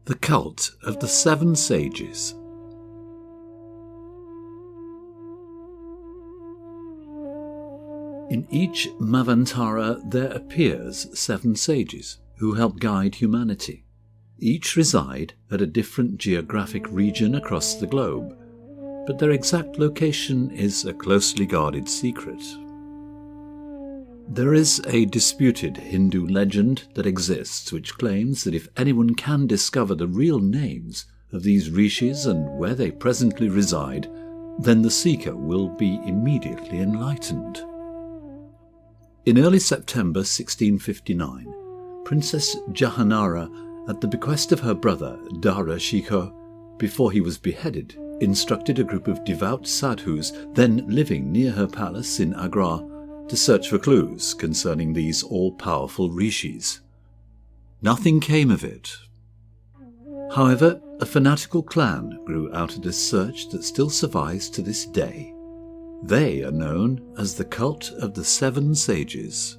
The Cult of the Seven Sages. In each Manvantara there appears 7 sages who help guide humanity. Each reside at a different geographic region across the globe, but their exact location is a closely guarded secret. There is a disputed Hindu legend that exists which claims that if anyone can discover the real names of these rishis and where they presently reside, then the seeker will be immediately enlightened. In early September 1659, Princess Jahanara, at the bequest of her brother Dara Shikoh, before he was beheaded, instructed a group of devout sadhus then living near her palace in Agra to search for clues concerning these all-powerful rishis. Nothing came of it. However, a fanatical clan grew out of this search that still survives to this day. They are known as the Cult of the Seven Sages.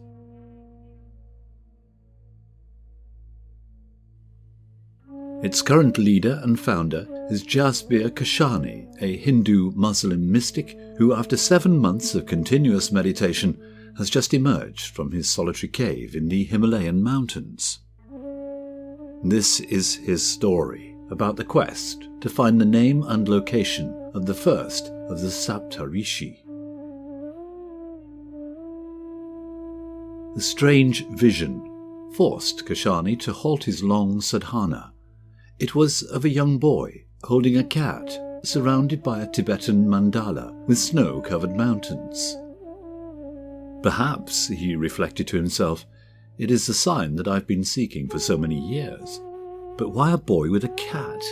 Its current leader and founder is Jasbir Kashani, a Hindu-Muslim mystic who, after 7 months of continuous meditation, has just emerged from his solitary cave in the Himalayan mountains. This is his story about the quest to find the name and location of the first of the Saptarishi. The strange vision forced Kashani to halt his long sadhana. It was of a young boy holding a cat surrounded by a Tibetan mandala with snow-covered mountains. Perhaps, he reflected to himself, it is the sign that I've been seeking for so many years. But why a boy with a cat?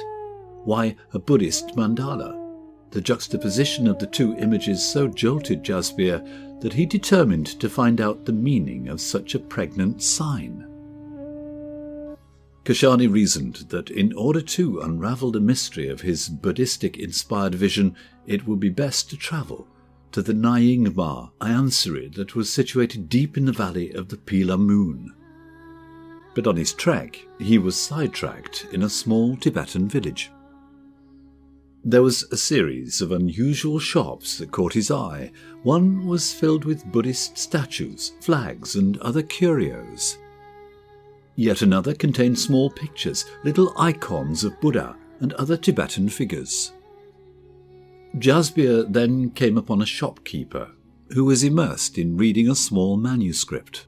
Why a Buddhist mandala? The juxtaposition of the two images so jolted Jasbir that he determined to find out the meaning of such a pregnant sign. Kashani reasoned that in order to unravel the mystery of his Buddhistic-inspired vision, it would be best to travel to the Nyingma Ayansiri that was situated deep in the valley of the Pila Moon. But on his trek, he was sidetracked in a small Tibetan village. There was a series of unusual shops that caught his eye. One was filled with Buddhist statues, flags, and other curios. Yet another contained small pictures, little icons of Buddha and other Tibetan figures. Jasbir then came upon a shopkeeper who was immersed in reading a small manuscript.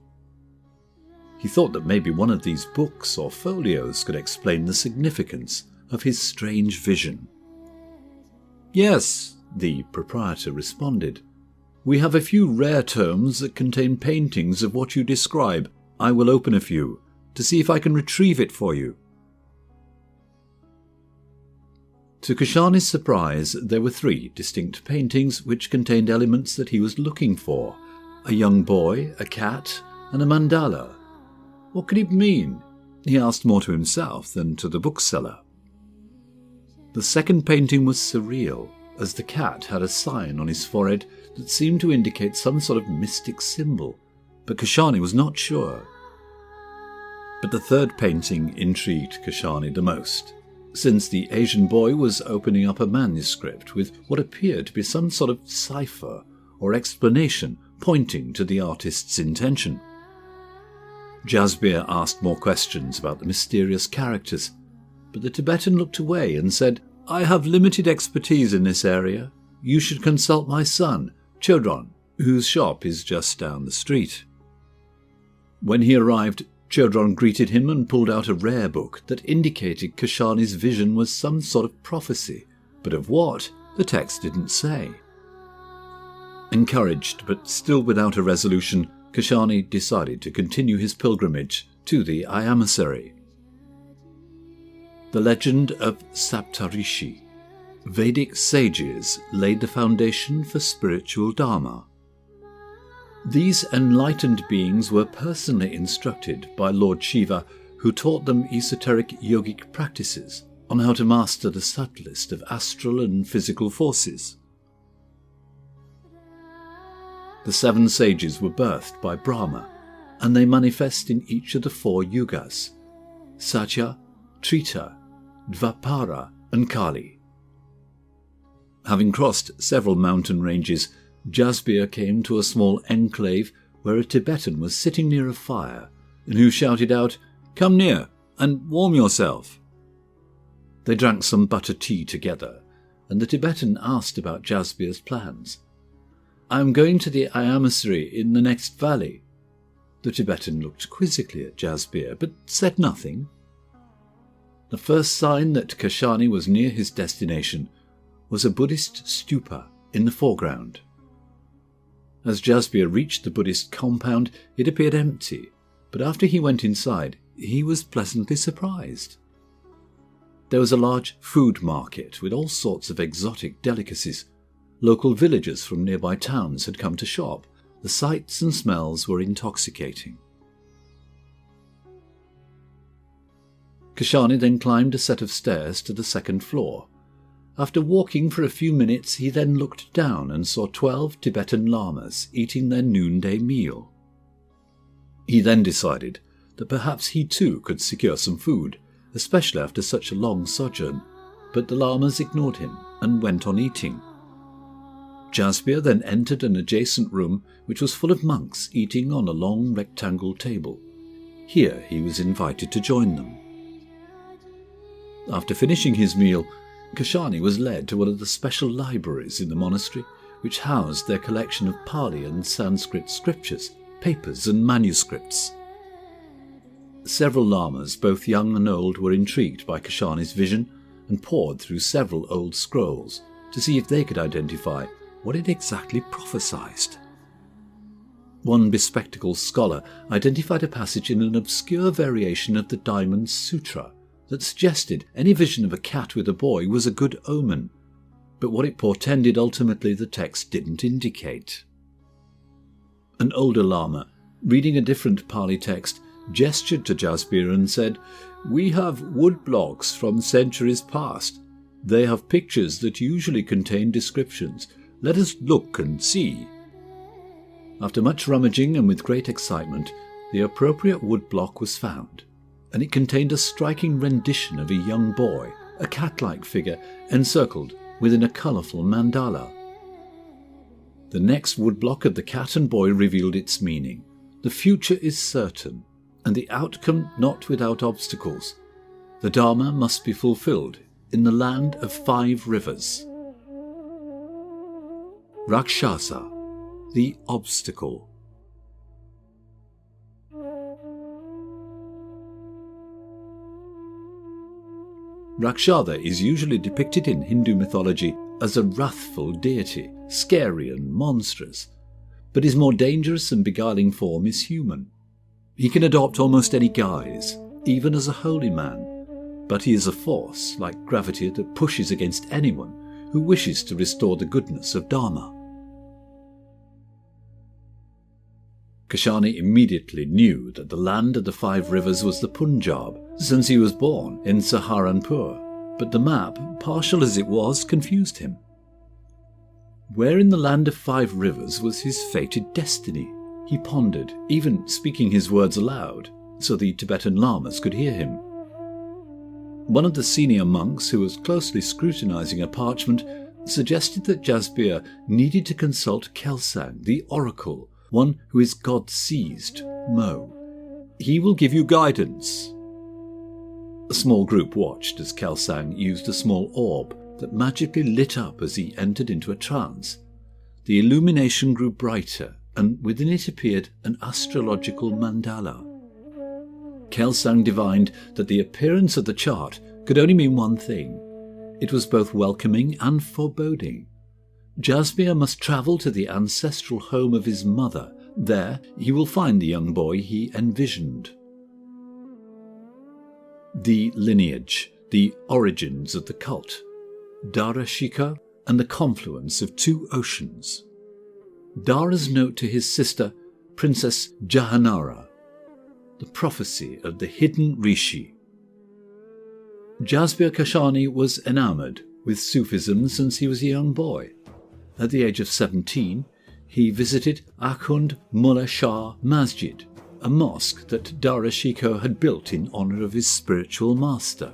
He thought that maybe one of these books or folios could explain the significance of his strange vision. "Yes," the proprietor responded. "We have a few rare tomes that contain paintings of what you describe. I will open a few to see if I can retrieve it for you." To Kashani's surprise, there were 3 distinct paintings which contained elements that he was looking for: a young boy, a cat, and a mandala. What could it mean? He asked more to himself than to the bookseller. The second painting was surreal, as the cat had a sign on his forehead that seemed to indicate some sort of mystic symbol, but Kashani was not sure. But the third painting intrigued Kashani the most, since the Asian boy was opening up a manuscript with what appeared to be some sort of cipher or explanation pointing to the artist's intention. Jasbir asked more questions about the mysterious characters, but the Tibetan looked away and said, "I have limited expertise in this area. You should consult my son, Chodron, whose shop is just down the street." When he arrived, Chodron greeted him and pulled out a rare book that indicated Kashani's vision was some sort of prophecy, but of what, the text didn't say. Encouraged, but still without a resolution, Kashani decided to continue his pilgrimage to the Ayamasari. The legend of Saptarishi. Vedic sages laid the foundation for spiritual Dharma. These enlightened beings were personally instructed by Lord Shiva, who taught them esoteric yogic practices on how to master the subtlest of astral and physical forces. The 7 sages were birthed by Brahma, and they manifest in each of the 4 yugas: Satya, Trita, Dvapara, and Kali. Having crossed several mountain ranges, Jasbir came to a small enclave where a Tibetan was sitting near a fire, and who shouted out, "Come near, and warm yourself." They drank some butter tea together, and the Tibetan asked about Jasbir's plans. "I am going to the Ayamasri in the next valley." The Tibetan looked quizzically at Jasbir, but said nothing. The first sign that Kashani was near his destination was a Buddhist stupa in the foreground. As Jasbir reached the Buddhist compound, it appeared empty, but after he went inside, he was pleasantly surprised. There was a large food market with all sorts of exotic delicacies. Local villagers from nearby towns had come to shop. The sights and smells were intoxicating. Kashani then climbed a set of stairs to the second floor. After walking for a few minutes, he then looked down and saw 12 Tibetan lamas eating their noonday meal. He then decided that perhaps he too could secure some food, especially after such a long sojourn, but the lamas ignored him and went on eating. Jasbir then entered an adjacent room which was full of monks eating on a long rectangle table. Here he was invited to join them. After finishing his meal, Kashani was led to one of the special libraries in the monastery, which housed their collection of Pali and Sanskrit scriptures, papers and manuscripts. Several lamas, both young and old, were intrigued by Kashani's vision and pored through several old scrolls to see if they could identify what it exactly prophesied. One bespectacled scholar identified a passage in an obscure variation of the Diamond Sutra that suggested any vision of a cat with a boy was a good omen, but what it portended ultimately the text didn't indicate. An older lama, reading a different Pali text, gestured to Jasbir and said, "We have wood blocks from centuries past. They have pictures that usually contain descriptions. Let us look and see." After much rummaging and with great excitement, the appropriate wood block was found, and it contained a striking rendition of a young boy, a cat-like figure encircled within a colourful mandala. The next woodblock of the cat and boy revealed its meaning. The future is certain, and the outcome not without obstacles. The Dharma must be fulfilled in the land of 5 rivers. Rakshasa, the obstacle. Rakshasa is usually depicted in Hindu mythology as a wrathful deity, scary and monstrous, but his more dangerous and beguiling form is human. He can adopt almost any guise, even as a holy man, but he is a force, like gravity, that pushes against anyone who wishes to restore the goodness of Dharma. Kashani immediately knew that the land of the 5 rivers was the Punjab, since he was born in Saharanpur, but the map, partial as it was, confused him. Where in the land of 5 rivers was his fated destiny? He pondered, even speaking his words aloud, so the Tibetan lamas could hear him. One of the senior monks, who was closely scrutinizing a parchment, suggested that Jasbir needed to consult Kelsang, the oracle, one who is God-seized, Mo. He will give you guidance. A small group watched as Kelsang used a small orb that magically lit up as he entered into a trance. The illumination grew brighter, and within it appeared an astrological mandala. Kelsang divined that the appearance of the chart could only mean one thing. It was both welcoming and foreboding. Jasbir must travel to the ancestral home of his mother. There he will find the young boy he envisioned. The lineage, the origins of the cult, Darashika and the confluence of 2 oceans. Dara's note to his sister, Princess Jahanara, the prophecy of the hidden rishi. Jasbir Kashani was enamoured with Sufism since he was a young boy. At the age of 17, he visited Akhund Mullah Shah Masjid, a mosque that Darashiko had built in honour of his spiritual master.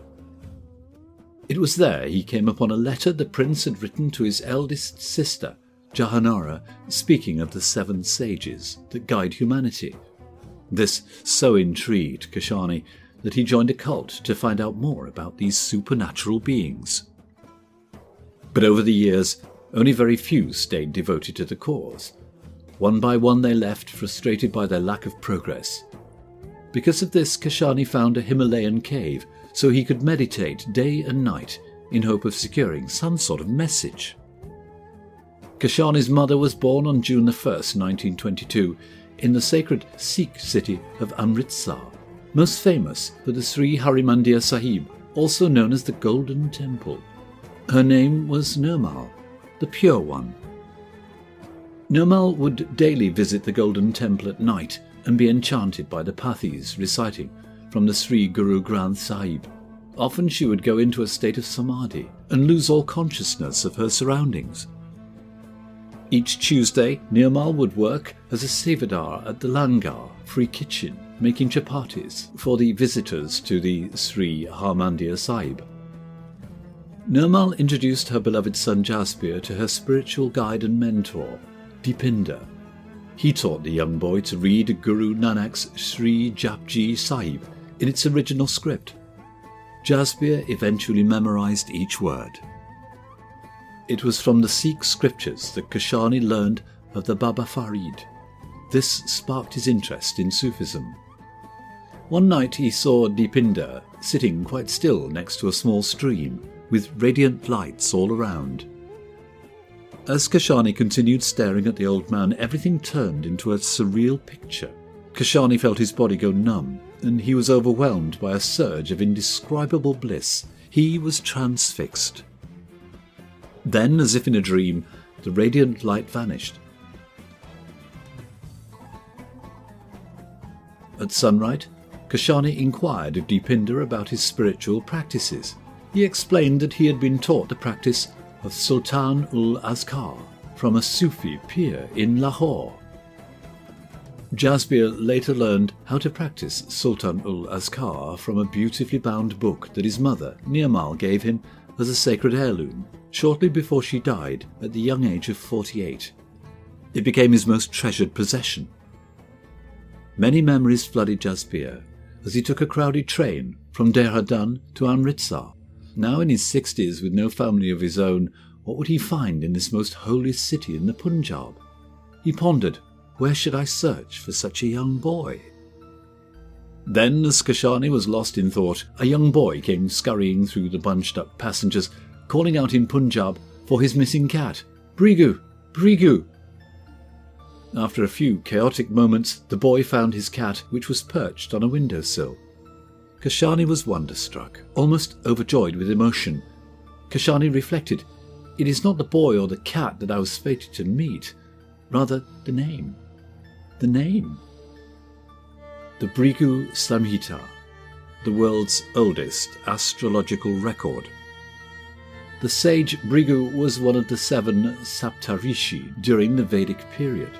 It was there he came upon a letter the prince had written to his eldest sister, Jahanara, speaking of the 7 sages that guide humanity. This so intrigued Kashani that he joined a cult to find out more about these supernatural beings. But over the years, only very few stayed devoted to the cause. One by one they left, frustrated by their lack of progress. Because of this, Kashani found a Himalayan cave so he could meditate day and night in hope of securing some sort of message. Kashani's mother was born on June 1, 1922, in the sacred Sikh city of Amritsar, most famous for the Sri Harimandir Sahib, also known as the Golden Temple. Her name was Nirmal, the Pure One. Nirmal would daily visit the Golden Temple at night and be enchanted by the pathis reciting from the Sri Guru Granth Sahib. Often she would go into a state of samadhi and lose all consciousness of her surroundings. Each Tuesday, Nirmal would work as a sevadar at the Langar free kitchen, making chapatis for the visitors to the Sri Harmandir Sahib. Nirmal introduced her beloved son Jasbir to her spiritual guide and mentor, Dipinder. He taught the young boy to read Guru Nanak's Sri Japji Sahib in its original script. Jasbir eventually memorized each word. It was from the Sikh scriptures that Kashani learned of the Baba Farid. This sparked his interest in Sufism. One night he saw Dipinder sitting quite still next to a small stream, with radiant lights all around. As Kashani continued staring at the old man, everything turned into a surreal picture. Kashani felt his body go numb, and he was overwhelmed by a surge of indescribable bliss. He was transfixed. Then, as if in a dream, the radiant light vanished. At sunrise, Kashani inquired of Dipinder about his spiritual practices. He explained that he had been taught the practice of Sultan-ul-Azkar from a Sufi pir in Lahore. Jasbir later learned how to practice Sultan-ul-Azkar from a beautifully bound book that his mother, Nirmal, gave him as a sacred heirloom shortly before she died at the young age of 48. It became his most treasured possession. Many memories flooded Jasbir as he took a crowded train from Dehradun to Amritsar. Now in his 60s, with no family of his own, what would he find in this most holy city in the Punjab? He pondered, where should I search for such a young boy? Then, as Kashani was lost in thought, a young boy came scurrying through the bunched-up passengers, calling out in Punjab for his missing cat. "Brigu! Brigu!" After a few chaotic moments, the boy found his cat, which was perched on a windowsill. Kashani was wonderstruck, almost overjoyed with emotion. Kashani reflected, it is not the boy or the cat that I was fated to meet, rather the name. The name. The Brigu Samhita, the world's oldest astrological record. The sage Brigu was one of the 7 Saptarishi during the Vedic period.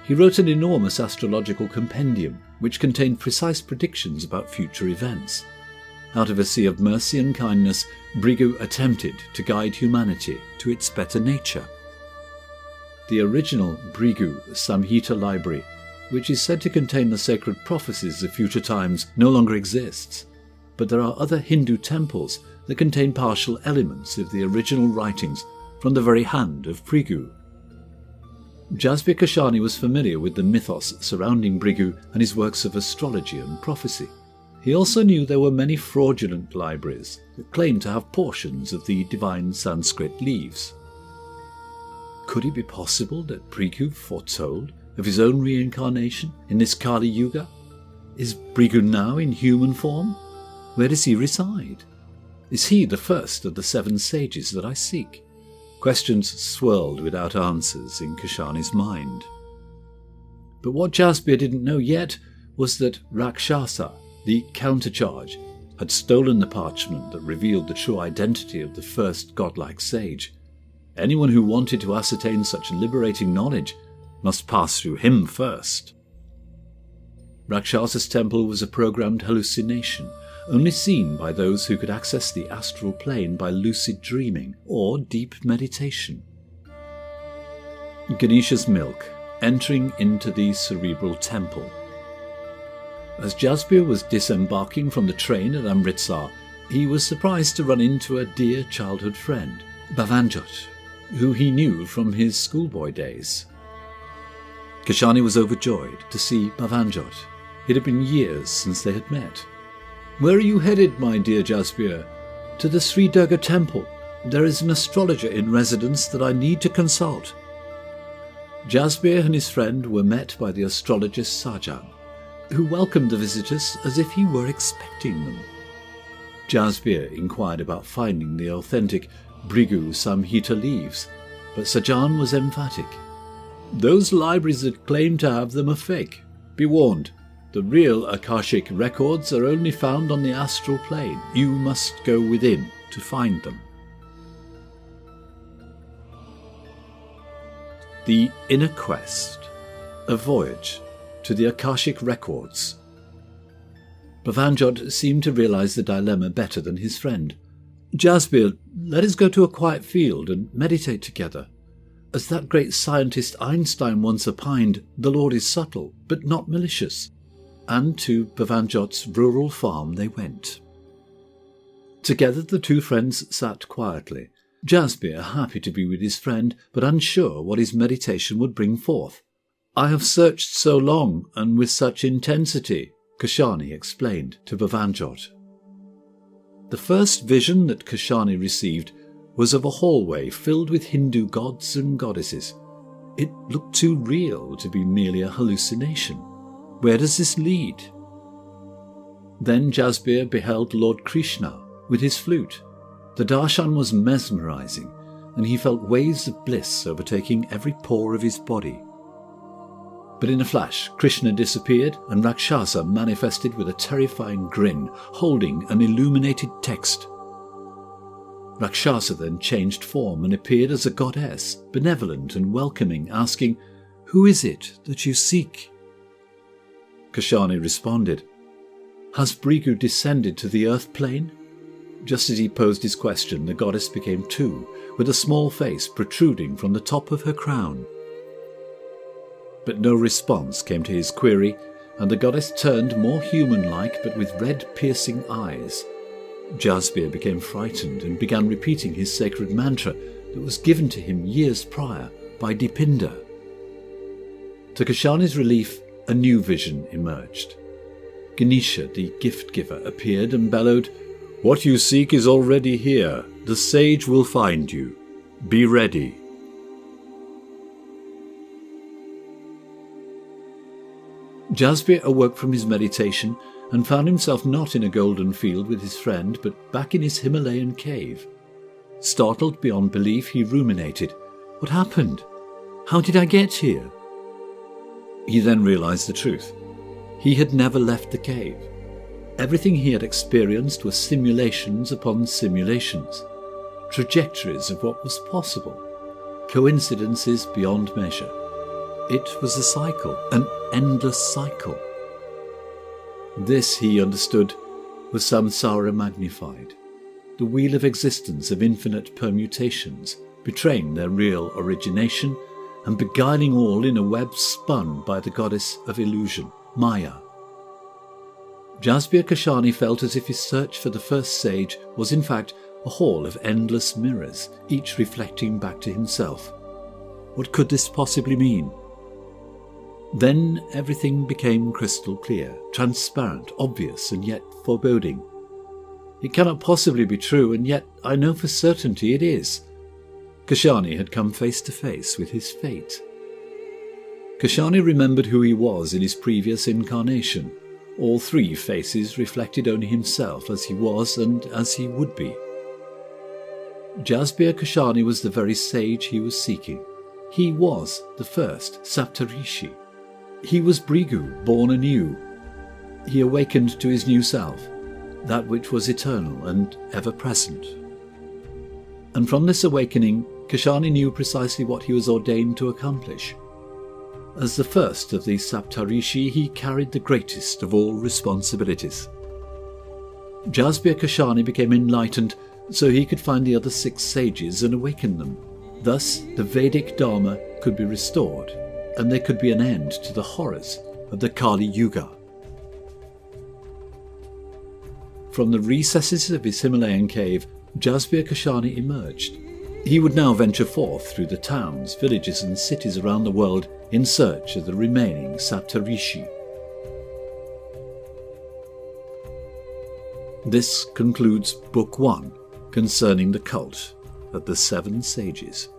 He wrote an enormous astrological compendium which contained precise predictions about future events. Out of a sea of mercy and kindness, Brigu attempted to guide humanity to its better nature. The original Brigu Samhita library, which is said to contain the sacred prophecies of future times, no longer exists, but there are other Hindu temples that contain partial elements of the original writings from the very hand of Brigu. Jasbir Kashani was familiar with the mythos surrounding Brigu and his works of astrology and prophecy. He also knew there were many fraudulent libraries that claimed to have portions of the divine Sanskrit leaves. Could it be possible that Brigu foretold of his own reincarnation in this Kali Yuga? Is Brigu now in human form? Where does he reside? Is he the first of the 7 sages that I seek? Questions swirled without answers in Kashani's mind. But what Jasbir didn't know yet was that Rakshasa, the countercharge, had stolen the parchment that revealed the true identity of the first godlike sage. Anyone who wanted to ascertain such liberating knowledge must pass through him first. Rakshasa's temple was a programmed hallucination, only seen by those who could access the astral plane by lucid dreaming or deep meditation. Ganesha's milk, entering into the cerebral temple. As Jasbir was disembarking from the train at Amritsar, he was surprised to run into a dear childhood friend, Bhavanjot, who he knew from his schoolboy days. Kashani was overjoyed to see Bhavanjot. It had been years since they had met. "Where are you headed, my dear Jasbir?" "To the Sri Durga temple. There is an astrologer in residence that I need to consult." Jasbir and his friend were met by the astrologist Sajan, who welcomed the visitors as if he were expecting them. Jasbir inquired about finding the authentic Bhrigu Samhita leaves, but Sajan was emphatic. "Those libraries that claim to have them are fake. Be warned, the real Akashic records are only found on the astral plane. You must go within to find them." The Inner Quest, a voyage to the Akashic records. Bhavanjot seemed to realize the dilemma better than his friend. "Jasbir, let us go to a quiet field and meditate together. As that great scientist Einstein once opined, the Lord is subtle, but not malicious." And to Bhavanjot's rural farm they went. Together the two friends sat quietly, Jasbir happy to be with his friend, but unsure what his meditation would bring forth. "I have searched so long, and with such intensity," Kashani explained to Bhavanjot. The first vision that Kashani received was of a hallway filled with Hindu gods and goddesses. It looked too real to be merely a hallucination. Where does this lead? Then Jasbir beheld Lord Krishna with his flute. The darshan was mesmerizing, and he felt waves of bliss overtaking every pore of his body. But in a flash, Krishna disappeared, and Rakshasa manifested with a terrifying grin, holding an illuminated text. Rakshasa then changed form and appeared as a goddess, benevolent and welcoming, asking, "Who is it that you seek?" Kashani responded, "Has Bhrigu descended to the earth plane?" Just as he posed his question, the goddess became two, with a small face protruding from the top of her crown. But no response came to his query, and the goddess turned more human-like but with red piercing eyes. Jasbir became frightened and began repeating his sacred mantra that was given to him years prior by Dipinda. To Kashani's relief, a new vision emerged. Ganesha, the gift-giver, appeared and bellowed, "What you seek is already here. The sage will find you. Be ready." Jasbir awoke from his meditation and found himself not in a golden field with his friend, but back in his Himalayan cave. Startled beyond belief, he ruminated, "What happened? How did I get here?" He then realized the truth. He had never left the cave. Everything he had experienced were simulations upon simulations, trajectories of what was possible, coincidences beyond measure. It was a cycle, an endless cycle. This, he understood, was samsara magnified, the wheel of existence of infinite permutations, betraying their real origination and beguiling all in a web spun by the goddess of illusion, Maya. Jasbir Kashani felt as if his search for the first sage was in fact a hall of endless mirrors, each reflecting back to himself. What could this possibly mean? Then everything became crystal clear, transparent, obvious, and yet foreboding. It cannot possibly be true, and yet I know for certainty it is. Kashani had come face to face with his fate. Kashani remembered who he was in his previous incarnation. All three faces reflected only himself as he was and as he would be. Jasbir Kashani was the very sage he was seeking. He was the first Saptarishi. He was Bhrigu, born anew. He awakened to his new self, that which was eternal and ever-present. And from this awakening, Kashani knew precisely what he was ordained to accomplish. As the first of the Saptarishi, he carried the greatest of all responsibilities. Jasbir Kashani became enlightened so he could find the other 6 sages and awaken them. Thus, the Vedic Dharma could be restored, and there could be an end to the horrors of the Kali Yuga. From the recesses of his Himalayan cave, Jasbir Kashani emerged. He would now venture forth through the towns, villages and cities around the world in search of the remaining Saptarishi. This concludes Book 1 concerning the cult of the 7 sages.